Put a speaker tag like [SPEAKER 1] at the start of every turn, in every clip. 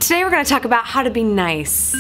[SPEAKER 1] Today we're going to talk about how to be nice.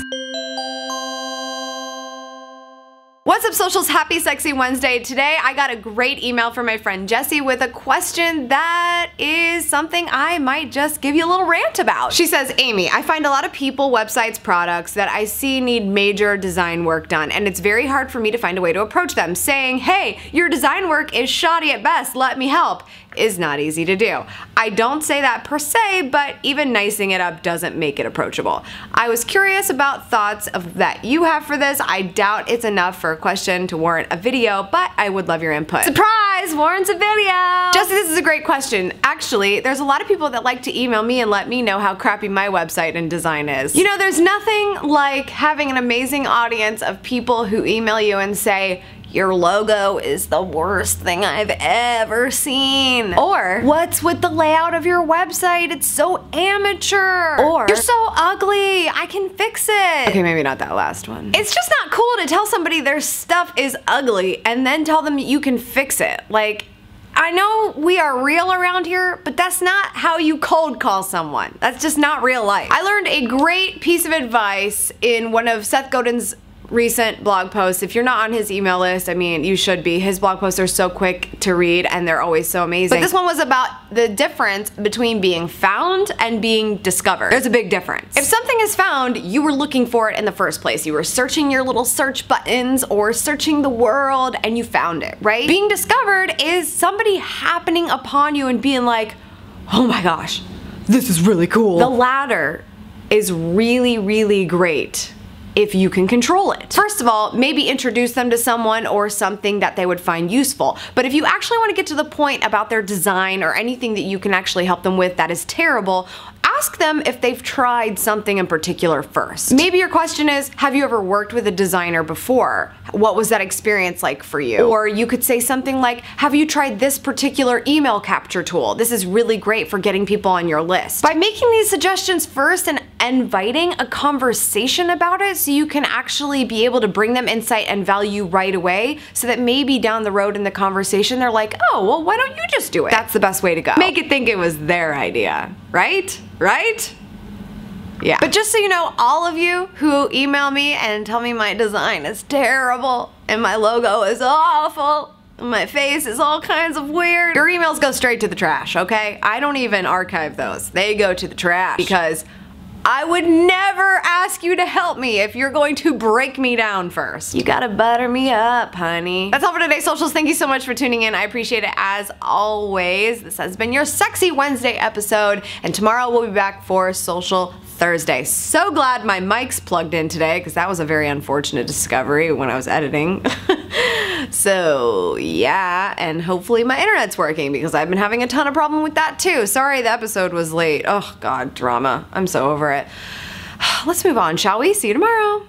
[SPEAKER 1] What's up, socials? Happy Sexy Wednesday. Today I got a great email from my friend Jessie with a question that is something I might just give you a little rant about. She says, Amy, I find a lot of people, websites, products that I see need major design work done, and it's very hard for me to find a way to approach them. Saying, hey, your design work is shoddy at best, let me help, is not easy to do. I don't say that per se, but even nicing it up doesn't make it approachable. I was curious about thoughts that you have for this. I doubt it's enough for a question to warrant a video, but I would love your input. Surprise! Warrants a video! Jessie, this is a great question. Actually, there's a lot of people that like to email me and let me know how crappy my website and design is. You know, there's nothing like having an amazing audience of people who email you and say, your logo is the worst thing I've ever seen. Or, what's with the layout of your website? It's so amateur. Or, you're so ugly, I can fix it. Okay, maybe not that last one. It's just not cool to tell somebody their stuff is ugly and then tell them you can fix it. Like, I know we are real around here, but that's not how you cold call someone. That's just not real life. I learned a great piece of advice in one of Seth Godin's recent blog posts. If you're not on his email list, I mean, you should be. His blog posts are so quick to read and they're always so amazing. But this one was about the difference between being found and being discovered. There's a big difference. If something is found, you were looking for it in the first place. You were searching your little search buttons or searching the world and you found it, right? Being discovered is somebody happening upon you and being like, oh my gosh, this is really cool. The latter is really, really great if you can control it. First of all, maybe introduce them to someone or something that they would find useful. But if you actually want to get to the point about their design or anything that you can actually help them with that is terrible, ask them if they've tried something in particular first. Maybe your question is, have you ever worked with a designer before? What was that experience like for you? Or you could say something like, have you tried this particular email capture tool? This is really great for getting people on your list. By making these suggestions first and inviting a conversation about it so you can actually be able to bring them insight and value right away, so that maybe down the road in the conversation they're like, oh, well, why don't you just do it? That's the best way to go. Make it think it was their idea, right? Right? Yeah. But just so you know, all of you who email me and tell me my design is terrible and my logo is awful, my face is all kinds of weird, your emails go straight to the trash, okay? I don't even archive those. They go to the trash because I would never ask you to help me if you're going to break me down first. You gotta butter me up, honey. That's all for today, socials. Thank you so much for tuning in. I appreciate it as always. This has been your Sexy Wednesday episode, and tomorrow we'll be back for Social Thursday. So glad my mic's plugged in today, because that was a very unfortunate discovery when I was editing. So yeah, and hopefully my internet's working, because I've been having a ton of problem with that too. Sorry the episode was late. Oh God, drama. I'm so over it. Let's move on, shall we? See you tomorrow.